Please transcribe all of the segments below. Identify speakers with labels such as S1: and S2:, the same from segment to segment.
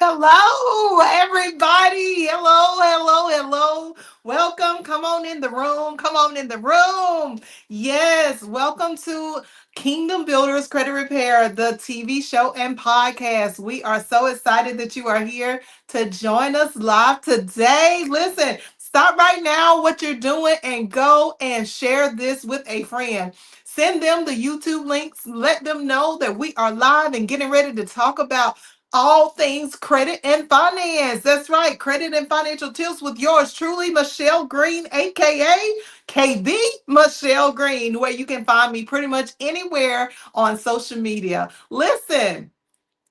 S1: Hello, everybody. Hello, hello, hello. Welcome. Come on in the room. Come on in the room. Yes, welcome to Kingdom Builders Credit Repair, the TV show and podcast. We are so excited that you are here to join us live today. Listen, stop right now what you're doing and go and share this with a friend. Send them the YouTube links. Let them know that we are live and getting ready to talk about all things credit and finance. That's right, credit and financial tips with yours truly, Michelle Green, aka KB Michelle Green, where you can find me pretty much anywhere on social media. Listen.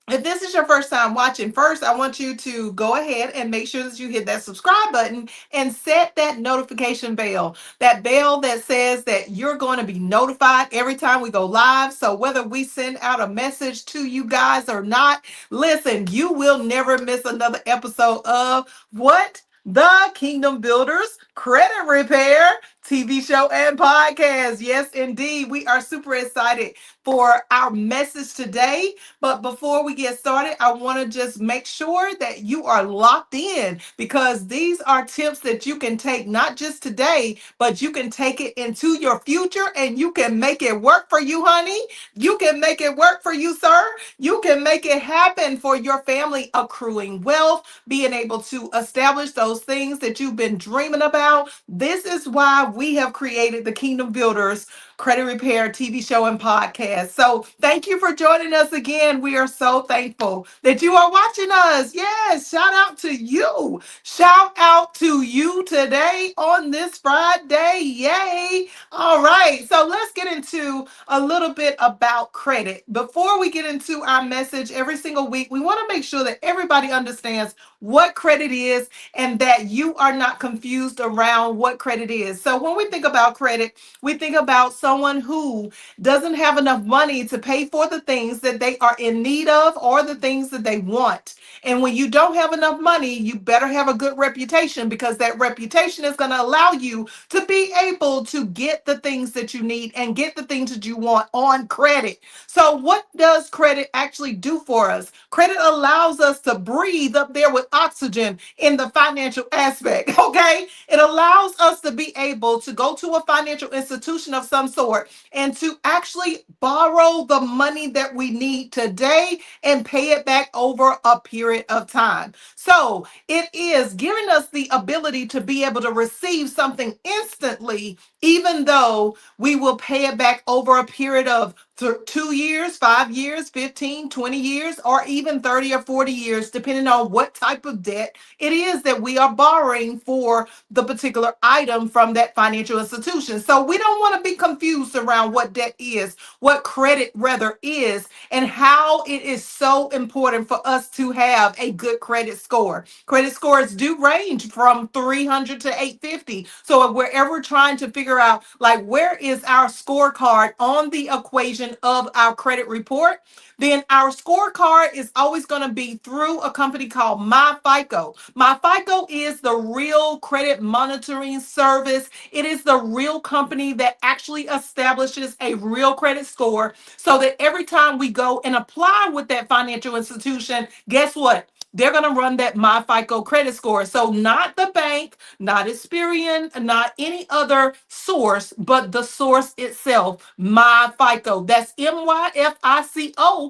S1: If this is your first time watching, first I want you to go ahead and make sure that you hit that subscribe button and set that notification bell. That bell that says that you're going to be notified every time we go live. So whether we send out a message to you guys or not, listen, you will never miss another episode of what? The Kingdom Builders Credit Repair TV show and podcast. Yes, indeed. We are super excited for our message today. But before we get started, I want to just make sure that you are locked in because these are tips that you can take not just today, but you can take it into your future and you can make it work for you, honey. You can make it work for you, sir. You can make it happen for your family, accruing wealth, being able to establish those things that you've been dreaming about. This is why we have created the Kingdom Builders Credit Repair TV show and podcast. So thank you for joining us again. We are so thankful that you are watching us. Yes, shout out to you. Shout out to you today on this Friday. Yay. All right. So let's get into a little bit about credit. Before we get into our message every single week, we want to make sure that everybody understands what credit is and that you are not confused around what credit is. So when we think about credit, we think about someone who doesn't have enough money to pay for the things that they are in need of or the things that they want. And when you don't have enough money, you better have a good reputation because that reputation is going to allow you to be able to get the things that you need and get the things that you want on credit. So, what does credit actually do for us? Credit allows us to breathe up there with oxygen in the financial aspect, okay? It allows us to be able to go to a financial institution of some sort and to actually borrow the money that we need today and pay it back over a period of time. So it is giving us the ability to be able to receive something instantly, even though we will pay it back over a period of 2 years, 5 years, 15, 20 years, or even 30 or 40 years, depending on what type of debt it is that we are borrowing for the particular item from that financial institution. So we don't want to be confused around what debt is, what credit rather is, and how it is so important for us to have a good credit score. Credit scores do range from 300 to 850. So if we're ever trying to figure out like where is our scorecard on the equation of our credit report, then our scorecard is always going to be through a company called MyFICO. MyFICO is the real credit monitoring service. It is the real company that actually establishes a real credit score so that every time we go and apply with that financial institution, guess what? They're going to run that MyFICO credit score. So not the bank, not Experian, not any other source, but the source itself, MyFICO. That's MYFICO.com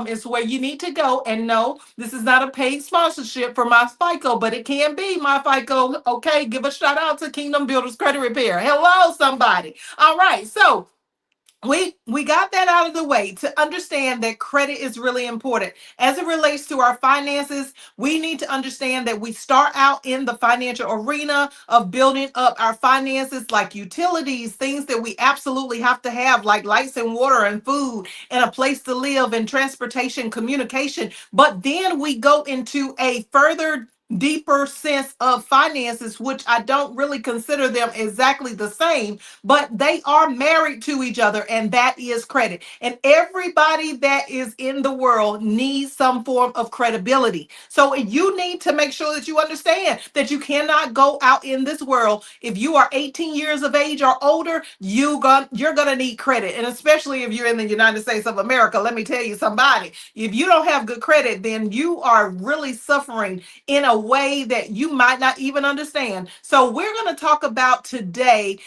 S1: is where you need to go. And no, this is not a paid sponsorship for MyFICO, but it can be MyFICO. Okay, give a shout out to Kingdom Builders Credit Repair. Hello, somebody. All right, so we got that out of the way to understand that credit is really important. As it relates to our finances, we need to understand that we start out in the financial arena of building up our finances like utilities, things that we absolutely have to have, like lights and water and food and a place to live and transportation, communication. But then we go into a further deeper sense of finances, which I don't really consider them exactly the same, but they are married to each other, and that is credit. And everybody that is in the world needs some form of credibility. So you need to make sure that you understand that you cannot go out in this world. If you are 18 years of age or older, you're gonna need credit. And especially if you're in the United States of America, let me tell you somebody, if you don't have good credit, then you are really suffering in a way that you might not even understand. So we're going to talk about today,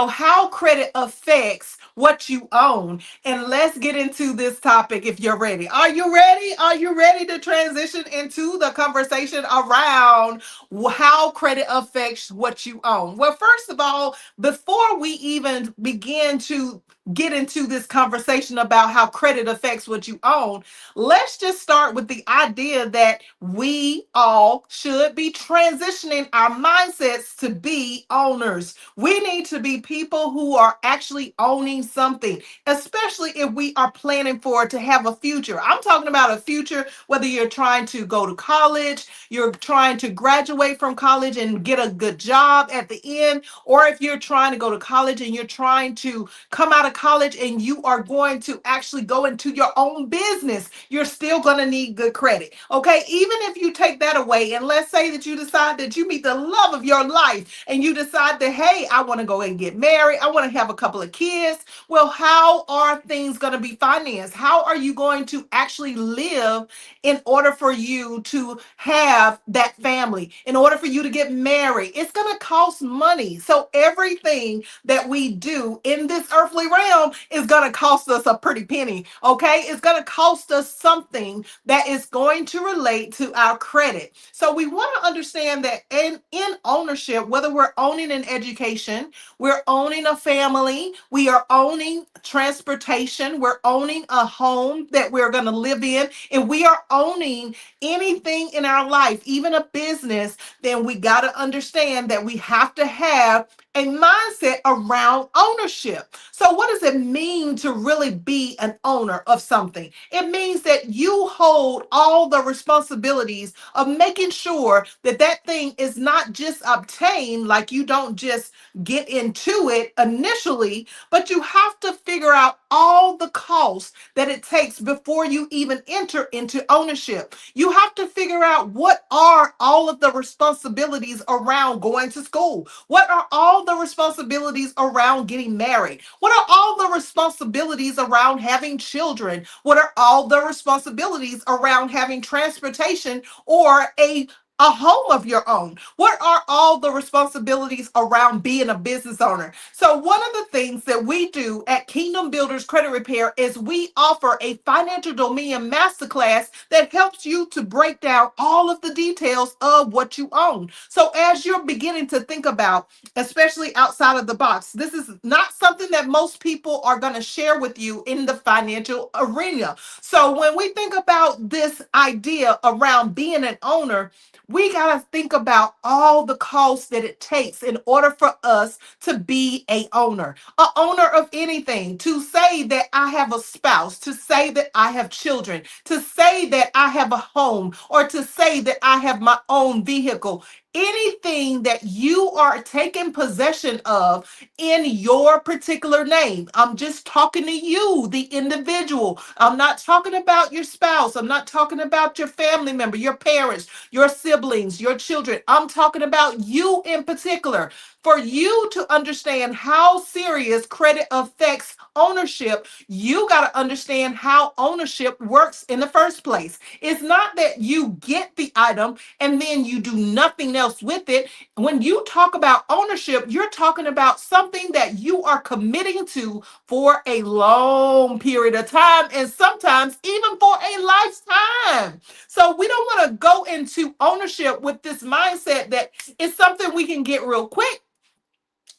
S1: how credit affects what you own. And let's get into this topic if you're ready. Are you ready? Are you ready to transition into the conversation around how credit affects what you own? Well, first of all, before we even begin to get into this conversation about how credit affects what you own, let's just start with the idea that we all should be transitioning our mindsets to be owners. We need to be people who are actually owning something, especially if we are planning for it to have a future. I'm talking about a future, whether you're trying to go to college, you're trying to graduate from college and get a good job at the end, or if you're trying to go to college and you're trying to come out of college and you are going to actually go into your own business, you're still going to need good credit. Okay. Even if you take that away, and let's say that you decide that you meet the love of your life and you decide that, hey, I want to go and get married, I want to have a couple of kids. Well, how are things going to be financed? How are you going to actually live in order for you to have that family, in order for you to get married? It's going to cost money. So everything that we do in this earthly realm is going to cost us a pretty penny. Okay. It's going to cost us something that is going to relate to our credit. So we want to understand that in ownership, whether we're owning an education, we're owning a family, we are owning transportation, we're owning a home that we're going to live in, and we are owning anything in our life, even a business, then we got to understand that we have to have a mindset around ownership. So, what does it mean to really be an owner of something? It means that you hold all the responsibilities of making sure that that thing is not just obtained, like you don't just get into it initially, but you have to figure out all the costs that it takes before you even enter into ownership. You have to figure out what are all of the responsibilities around going to school. What are all the responsibilities around getting married? What are all the responsibilities around having children? What are all the responsibilities around having transportation or a home of your own? What are all the responsibilities around being a business owner? So, one of the things that we do at Kingdom Builders Credit Repair is we offer a financial dominion masterclass that helps you to break down all of the details of what you own. So, as you're beginning to think about, especially outside of the box, this is not something that most people are going to share with you in the financial arena. So, when we think about this idea around being an owner, we got to think about all the costs that it takes in order for us to be a owner of anything, to say that I have a spouse, to say that I have children, to say that I have a home, or to say that I have my own vehicle. Anything that you are taking possession of in your particular name. I'm just talking to you, the individual. I'm not talking about your spouse. I'm not talking about your family member, your parents, your siblings, your children. I'm talking about you in particular. For you to understand how serious credit affects ownership, you got to understand how ownership works in the first place. It's not that you get the item and then you do nothing else with it. When you talk about ownership, you're talking about something that you are committing to for a long period of time, and sometimes even for a lifetime. So we don't want to go into ownership with this mindset that it's something we can get real quick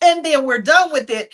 S1: and then we're done with it,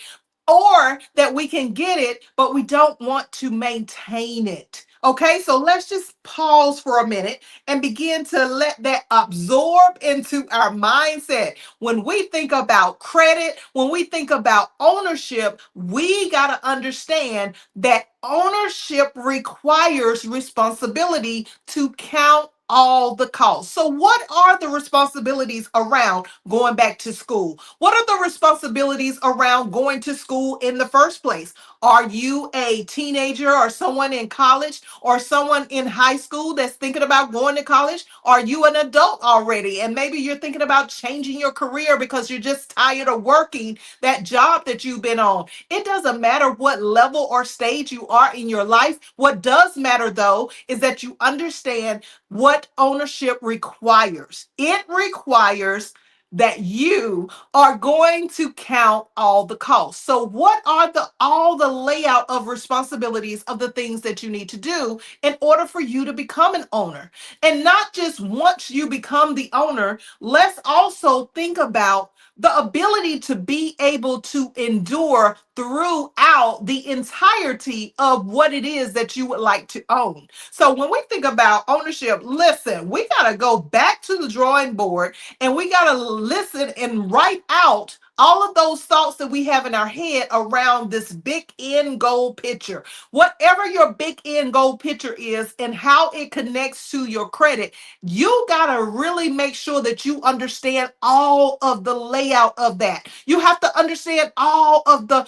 S1: or that we can get it, but we don't want to maintain it. Okay, so let's just pause for a minute and begin to let that absorb into our mindset. When we think about credit, when we think about ownership, we got to understand that ownership requires responsibility to count all the costs. So, what are the responsibilities around going back to school? What are the responsibilities around going to school in the first place? Are you a teenager or someone in college or someone in high school that's thinking about going to college? Are you an adult already? And maybe you're thinking about changing your career because you're just tired of working that job that you've been on. It doesn't matter what level or stage you are in your life. What does matter, though, is that you understand what ownership requires. It requires that you are going to count all the costs. So what are the all the layout of responsibilities of the things that you need to do in order for you to become an owner? And not just once you become the owner, let's also think about the ability to be able to endure throughout the entirety of what it is that you would like to own. So when we think about ownership, listen, we got to go back to the drawing board and we got to listen and write out all of those thoughts that we have in our head around this big end goal picture. Whatever your big end goal picture is and how it connects to your credit, you got to really make sure that you understand all of the layout of that. You have to understand all of the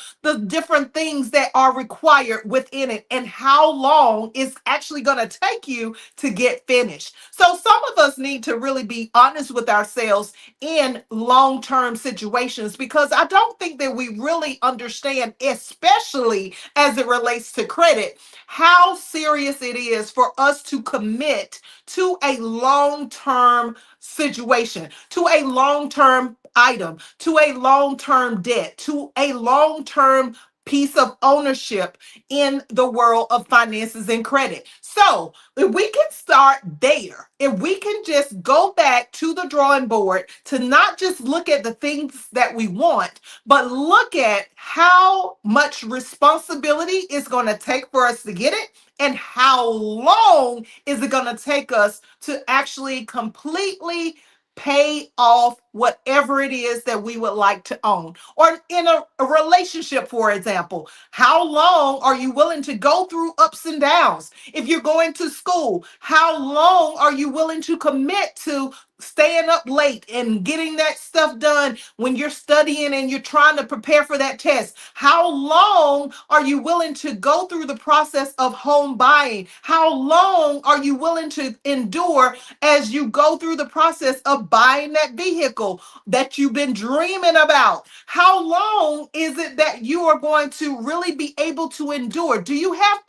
S1: different things that are required within it and how long it's actually going to take you to get finished. So some of us need to really be honest with ourselves in long-term situations because I don't think that we really understand, especially as it relates to credit, how serious it is for us to commit to a long-term situation, to a long-term item, to a long-term debt, to a long-term piece of ownership in the world of finances and credit. So, if we can start there, if we can just go back to the drawing board to not just look at the things that we want, but look at how much responsibility it's going to take for us to get it and how long is it going to take us to actually completely pay off whatever it is that we would like to own. Or in a relationship, for example, how long are you willing to go through ups and downs? If you're going to school, how long are you willing to commit to staying up late and getting that stuff done when you're studying and you're trying to prepare for that test? How long are you willing to go through the process of home buying? How long are you willing to endure as you go through the process of buying that vehicle that you've been dreaming about? How long is it that you are going to really be able to endure? Do you have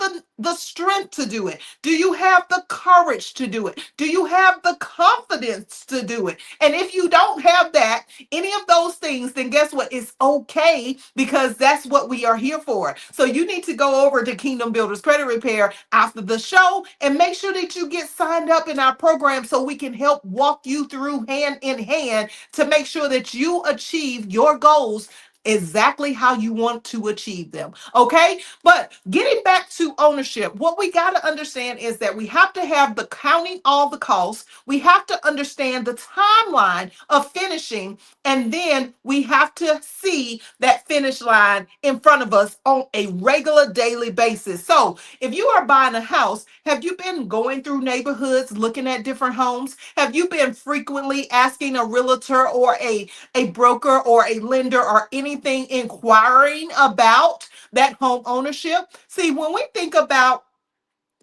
S1: the strength to do it? Do you have the courage to do it? Do you have the confidence to do it? And if you don't have that, any of those things, then guess what? It's okay because that's what we are here for. So you need to go over to Kingdom Builders Credit Repair after the show and make sure that you get signed up in our program so we can help walk you through hand in hand to make sure that you achieve your goals exactly how you want to achieve them. Okay? But getting back to ownership, what we got to understand is that we have to have the counting all the costs. We have to understand the timeline of finishing, and then we have to see that finish line in front of us on a regular daily basis. So, if you are buying a house, have you been going through neighborhoods looking at different homes? Have you been frequently asking a realtor or a broker or a lender or anything inquiring about that home ownership? See, when we think about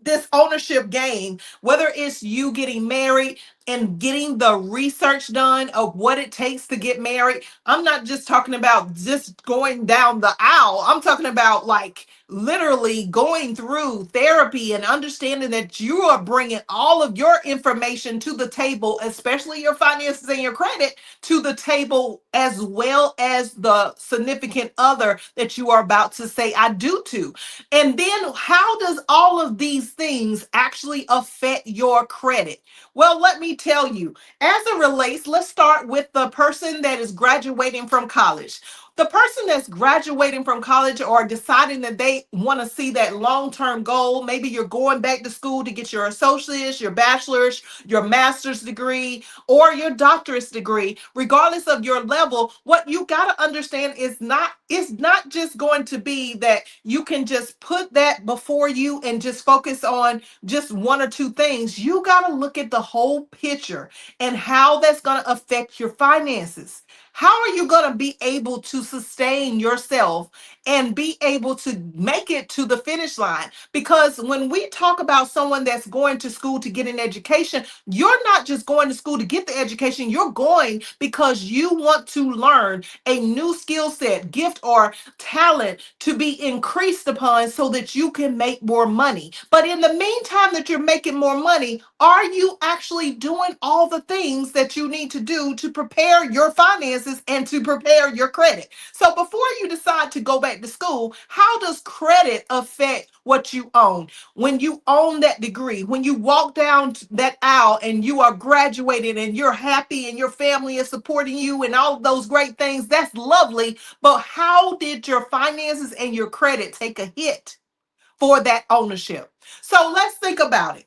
S1: this ownership game, whether it's you getting married and getting the research done of what it takes to get married, I'm not just talking about just going down the aisle. I'm talking about like literally going through therapy and understanding that you are bringing all of your information to the table, especially your finances and your credit to the table, as well as the significant other that you are about to say I do to. And then how does all of these things actually affect your credit? Well, let me tell you, as it relates, let's start with the person that is graduating from college. The person that's graduating from college or deciding that they want to see that long-term goal, maybe you're going back to school to get your associate's, your bachelor's, your master's degree, or your doctorate degree, regardless of your level, what you got to understand is not just going to be that you can just put that before you and just focus on just one or two things. You got to look at the whole picture and how that's going to affect your finances. How are you going to be able to sustain yourself and be able to make it to the finish line? Because when we talk about someone that's going to school to get an education, you're not just going to school to get the education, you're going because you want to learn a new skill set, gift, or talent to be increased upon so that you can make more money. But in the meantime that you're making more money, are you actually doing all the things that you need to do to prepare your finances and to prepare your credit? So before you decide to go back to school, how does credit affect what you own? When you own that degree, when you walk down that aisle and you are graduating and you're happy and your family is supporting you and all of those great things, that's lovely. But how did your finances and your credit take a hit for that ownership? So let's think about it.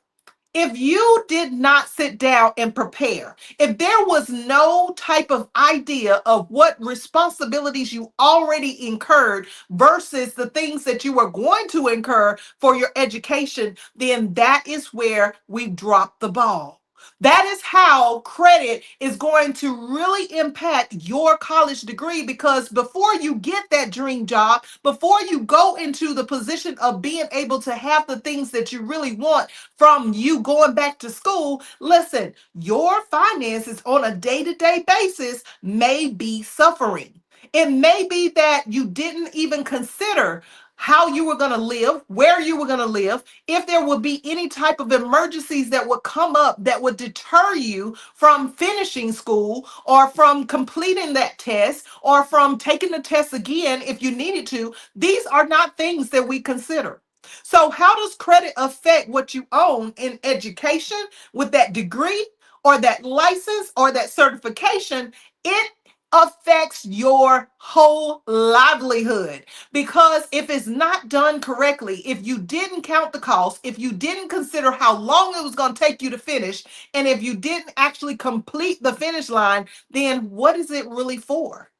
S1: If you did not sit down and prepare, if there was no type of idea of what responsibilities you already incurred versus the things that you are going to incur for your education, then that is where we drop the ball. That is how credit is going to really impact your college degree, because before you get that dream job, before you go into the position of being able to have the things that you really want, from you going back to school, listen, your finances on a day-to-day basis may be suffering. It may be that you didn't even consider how you were going to live, where you were going to live, if there would be any type of emergencies that would come up that would deter you from finishing school or from completing that test or from taking the test again if you needed to. These are not things that we consider. So, how does credit affect what you own in education with that degree or that license or that certification? It affects your whole livelihood, because if it's not done correctly, if you didn't count the cost, if you didn't consider how long it was going to take you to finish, and if you didn't actually complete the finish line, then what is it really for?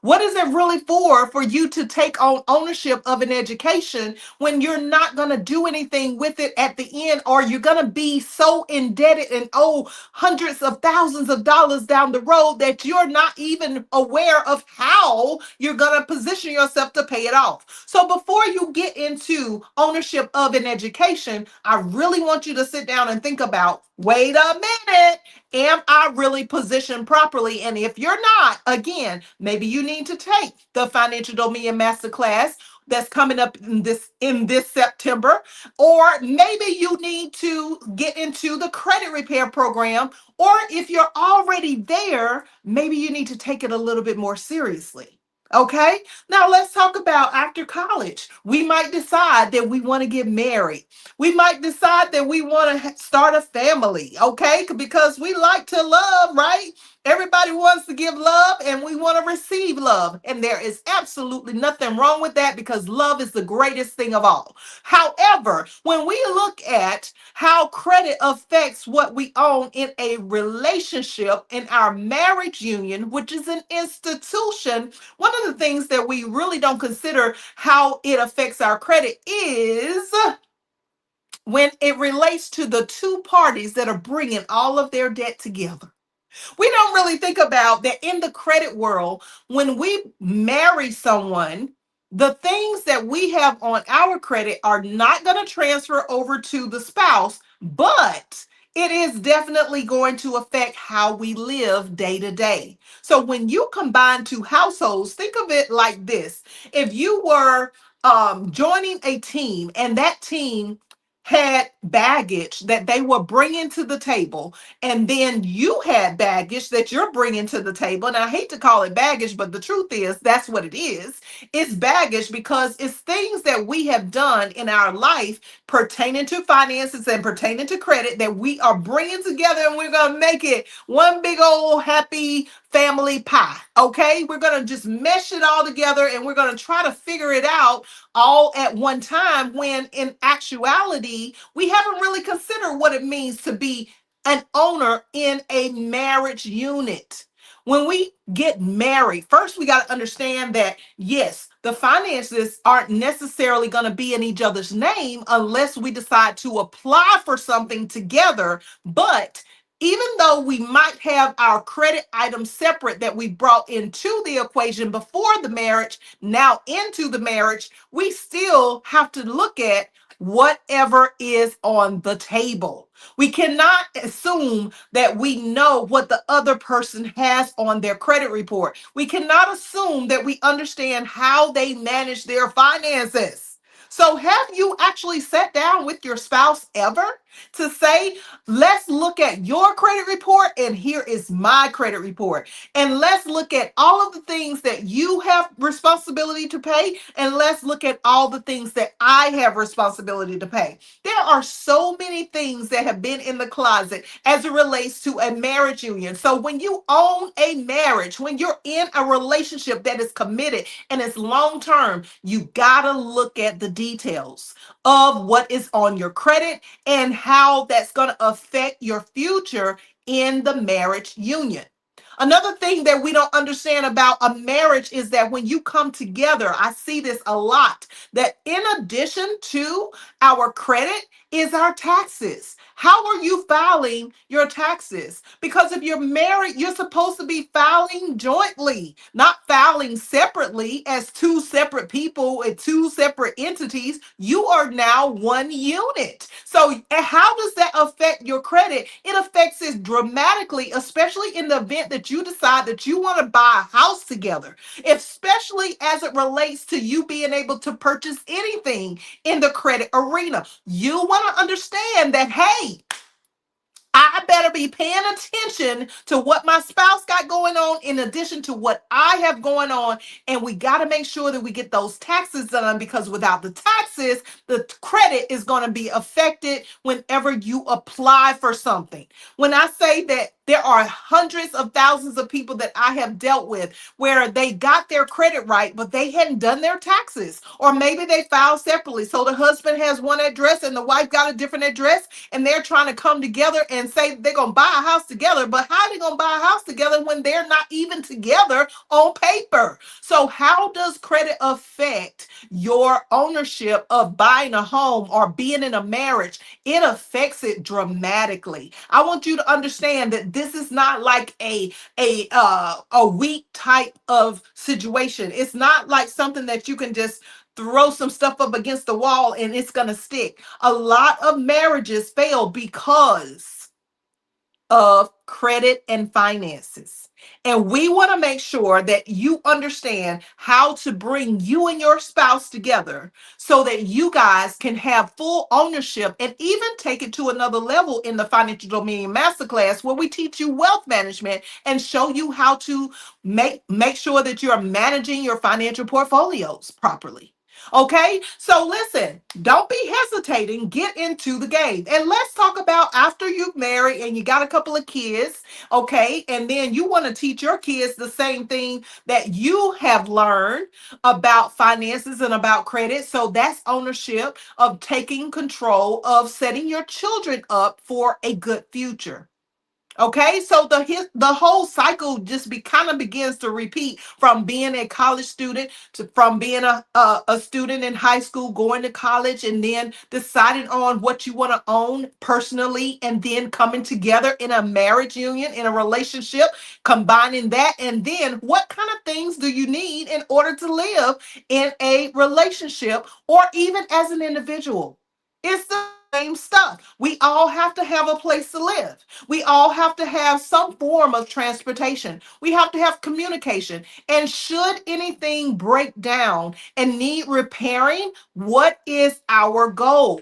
S1: What is it really for you to take on ownership of an education when you're not going to do anything with it at the end, or you're going to be so indebted and owe hundreds of thousands of dollars down the road that you're not even aware of how you're going to position yourself to pay it off? So before you get into ownership of an education, I really want you to sit down and think about, wait a minute, am I really positioned properly? And if you're not, again, maybe you need to take the Financial Dominion Masterclass that's coming up in this September, or maybe you need to get into the credit repair program, or if you're already there, maybe you need to take it a little bit more seriously. Okay, now let's talk about after college. We might decide that we want to get married. We might decide that we want to start a family, okay? Because we like to love, right? Everybody wants to give love and we want to receive love. And there is absolutely nothing wrong with that, because love is the greatest thing of all. However, when we look at how credit affects what we own in a relationship, in our marriage union, which is an institution, one of the things that we really don't consider how it affects our credit is when it relates to the two parties that are bringing all of their debt together. We don't really think about that in the credit world. When we marry someone, the things that we have on our credit are not going to transfer over to the spouse, but it is definitely going to affect how we live day to day. So when you combine two households, think of it like this. If you were joining a team and that team had baggage that they were bringing to the table, and then you had baggage that you're bringing to the table. And I hate to call it baggage, but the truth is that's what it is. It's baggage because it's things that we have done in our life pertaining to finances and pertaining to credit that we are bringing together, and we're going to make it one big old happy family pie. Okay, we're going to just mesh it all together and we're going to try to figure it out all at one time, when in actuality we haven't really considered what it means to be an owner in a marriage unit. When we get married, first we got to understand that yes, the finances aren't necessarily going to be in each other's name unless we decide to apply for something together. But even though we might have our credit items separate that we brought into the equation before the marriage, now into the marriage, we still have to look at whatever is on the table. We cannot assume that we know what the other person has on their credit report. We cannot assume that we understand how they manage their finances. So, have you actually sat down with your spouse ever to say, let's look at your credit report and here is my credit report? And let's look at all of the things that you have responsibility to pay, and let's look at all the things that I have responsibility to pay. There are so many things that have been in the closet as it relates to a marriage union. So when you own a marriage, when you're in a relationship that is committed and it's long term, you gotta look at the details of what is on your credit and how that's going to affect your future in the marriage union. Another thing that we don't understand about a marriage is that when you come together, I see this a lot, that in addition to our credit is our taxes. How are you filing your taxes? Because if you're married, you're supposed to be filing jointly, not filing separately as two separate people and two separate entities. You are now one unit. So, how does that affect your credit? It affects it dramatically, especially in the event that you decide that you want to buy a house together, especially as it relates to you being able to purchase anything in the credit arena. You want to understand that, hey, I better be paying attention to what my spouse got going on in addition to what I have going on. And we got to make sure that we get those taxes done, because without the taxes, the credit is going to be affected whenever you apply for something. When I say that there are hundreds of thousands of people that I have dealt with where they got their credit right, but they hadn't done their taxes, or maybe they filed separately. So the husband has one address and the wife got a different address, and they're trying to come together and say they're going to buy a house together. But how are they going to buy a house together when they're not even together on paper? So how does credit affect your ownership of buying a home or being in a marriage? It affects it dramatically. I want you to understand that this is not like a weak type of situation. It's not like something that you can just throw some stuff up against the wall and it's going to stick. A lot of marriages fail because of credit and finances. And we want to make sure that you understand how to bring you and your spouse together so that you guys can have full ownership, and even take it to another level in the Financial Dominion Masterclass, where we teach you wealth management and show you how to make sure that you're managing your financial portfolios properly. Okay, so listen, don't be hesitating. Get into the game. And let's talk about after you've married and you got a couple of kids, okay, and then you want to teach your kids the same thing that you have learned about finances and about credit. So that's ownership of taking control of setting your children up for a good future. Okay, so the whole cycle just kind of begins to repeat, from being a college student to from being a student in high school, going to college, and then deciding on what you want to own personally, and then coming together in a marriage union, in a relationship, combining that, and then what kind of things do you need in order to live in a relationship or even as an individual? It's the same stuff. We all have to have a place to live. We all have to have some form of transportation. We have to have communication. And should anything break down and need repairing, what is our goal?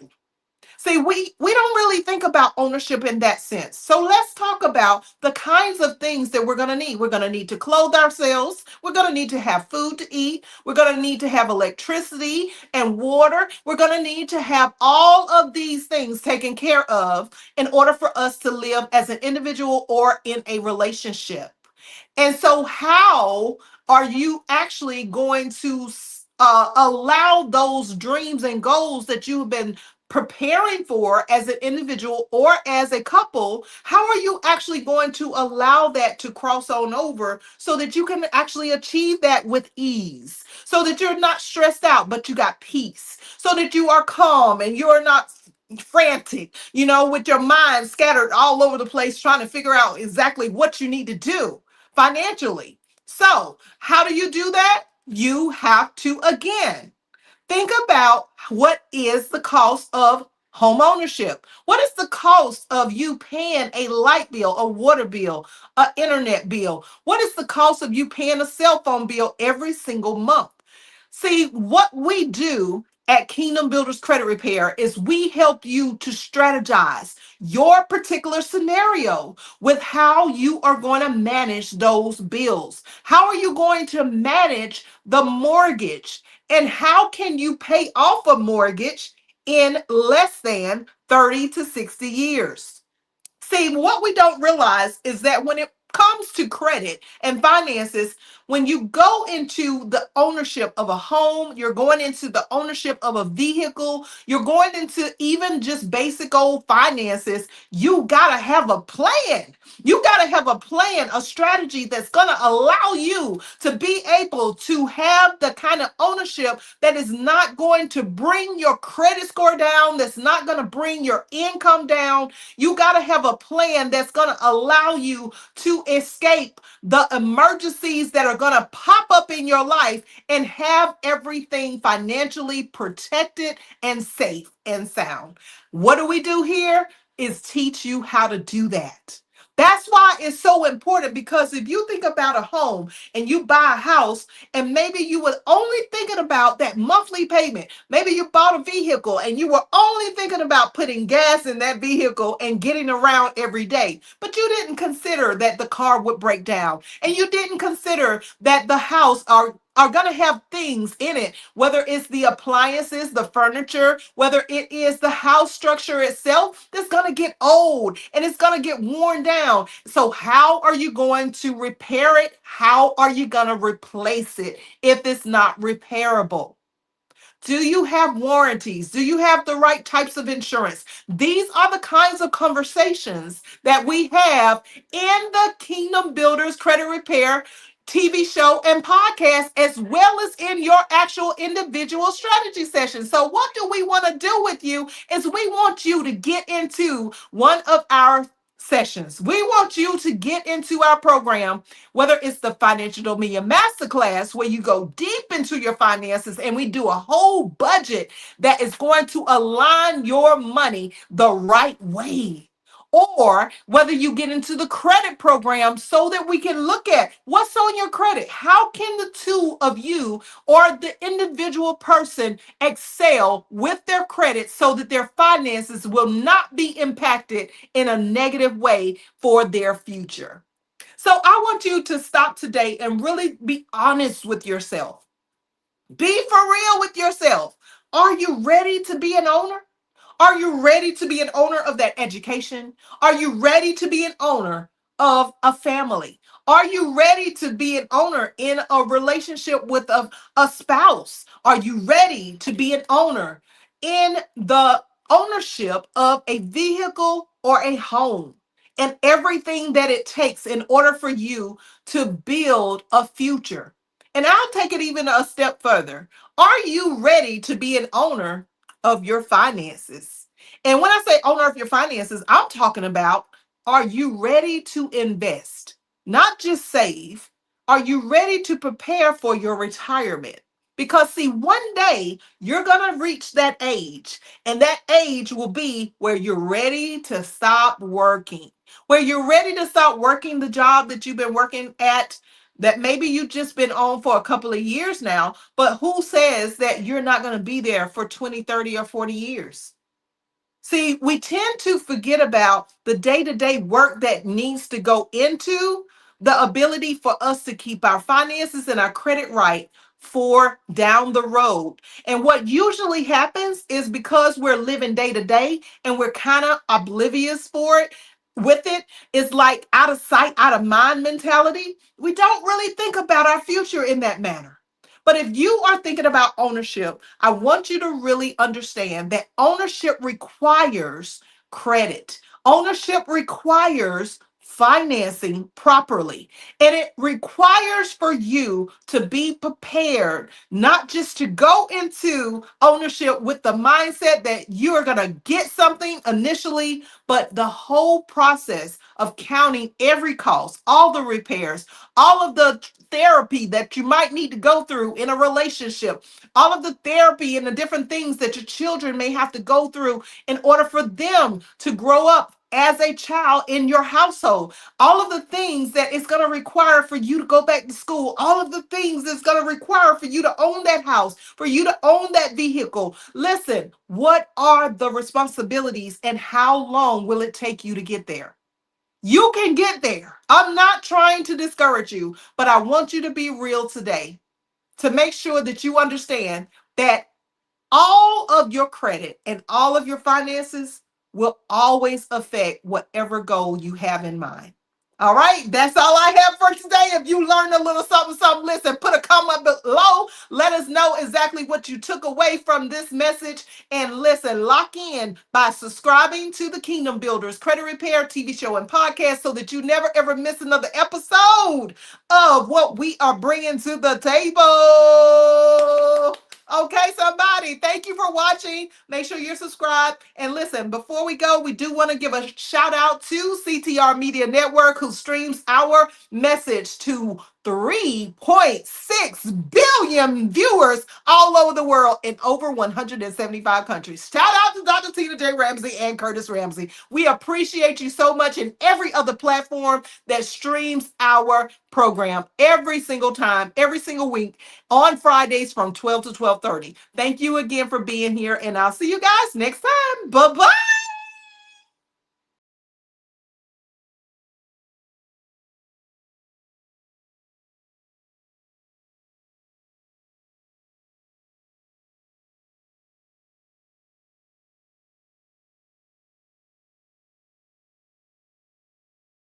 S1: See, we don't really think about ownership in that sense. So let's talk about the kinds of things that we're going to need. We're going to need to clothe ourselves. We're going to need to have food to eat. We're going to need to have electricity and water. We're going to need to have all of these things taken care of in order for us to live as an individual or in a relationship. And so, how are you actually going to allow those dreams and goals that you've been preparing for as an individual or as a couple? How are you actually going to allow that to cross on over so that you can actually achieve that with ease? So that you're not stressed out, but you got peace. So that you are calm and you're not frantic, with your mind scattered all over the place trying to figure out exactly what you need to do financially. So, how do you do that? You have to, again, think about what is the cost of home ownership. What is the cost of you paying a light bill, a water bill, an internet bill? What is the cost of you paying a cell phone bill every single month? See, what we do at Kingdom Builders Credit Repair is we help you to strategize your particular scenario with how you are going to manage those bills. How are you going to manage the mortgage? And how can you pay off a mortgage in less than 30 to 60 years? See, what we don't realize is that when it comes to credit and finances, when you go into the ownership of a home, you're going into the ownership of a vehicle, you're going into even just basic old finances, you got to have a plan. You got to have a plan, a strategy that's going to allow you to be able to have the kind of ownership that is not going to bring your credit score down, that's not going to bring your income down. You got to have a plan that's going to allow you to escape the emergencies that are going to pop up in your life and have everything financially protected and safe and sound. What do we do here is teach you how to do that. That's why it's so important, because if you think about a home and you buy a house and maybe you were only thinking about that monthly payment, maybe you bought a vehicle and you were only thinking about putting gas in that vehicle and getting around every day, but you didn't consider that the car would break down, and you didn't consider that the house are going to have things in it, whether it's the appliances, the furniture, whether it is the house structure itself, that's going to get old and it's going to get worn down. So, how are you going to repair it? How are you going to replace it if it's not repairable? Do you have warranties? Do you have the right types of insurance? These are the kinds of conversations that we have in the Kingdom Builders Credit Repair TV show and podcast, as well as in your actual individual strategy session. So, what do we want to do with you is we want you to get into one of our sessions. We want you to get into our program, whether it's the Financial Dominion Masterclass, where you go deep into your finances and we do a whole budget that is going to align your money the right way. Or whether you get into the credit program so that we can look at what's on your credit. How can the two of you or the individual person excel with their credit so that their finances will not be impacted in a negative way for their future? So I want you to stop today and really be honest with yourself. Be for real with yourself. Are you ready to be an owner? Are you ready to be an owner of that education? Are you ready to be an owner of a family? Are you ready to be an owner in a relationship with a spouse? Are you ready to be an owner in the ownership of a vehicle or a home, and everything that it takes in order for you to build a future? And I'll take it even a step further. Are you ready to be an owner of your finances? And when I say owner of your finances, I'm talking about, are you ready to invest? Not just save. Are you ready to prepare for your retirement? Because, see, one day you're going to reach that age, and that age will be where you're ready to stop working, where you're ready to stop working the job that you've been working at, that maybe you've just been on for a couple of years now, but who says that you're not going to be there for 20, 30, or 40 years? See, we tend to forget about the day-to-day work that needs to go into the ability for us to keep our finances and our credit right for down the road. And what usually happens is, because we're living day to day and we're kind of oblivious for it, with it is like out of sight, out of mind mentality. We don't really think about our future in that manner. But if you are thinking about ownership, I want you to really understand that ownership requires credit. Ownership requires financing properly. And it requires for you to be prepared, not just to go into ownership with the mindset that you are going to get something initially, but the whole process of counting every cost, all the repairs, all of the therapy that you might need to go through in a relationship, all of the therapy and the different things that your children may have to go through in order for them to grow up as a child in your household, all of the things that it's going to require for you to go back to school, all of the things it's going to require for you to own that house, for you to own that vehicle. Listen, what are the responsibilities and how long will it take you to get there? You can get there. I'm not trying to discourage you, but I want you to be real today to make sure that you understand that all of your credit and all of your finances will always affect whatever goal you have in mind. All right, that's all I have for today. If you learned a little something, something, listen, put a comment below. Let us know exactly what you took away from this message. And listen, lock in by subscribing to the Kingdom Builders Credit Repair TV show and podcast so that you never ever miss another episode of what we are bringing to the table. Okay, somebody, thank you for watching. Make sure you're subscribed. And listen, before we go, we do want to give a shout out to CTR Media Network, who streams our message to 3.6 billion viewers all over the world in over 175 countries. Shout out to Dr. Tina J. Ramsey and Curtis Ramsey. We appreciate you so much in every other platform that streams our program every single time, every single week on Fridays from 12 to 12:30. Thank you again for being here, and I'll see you guys next time. Bye-bye.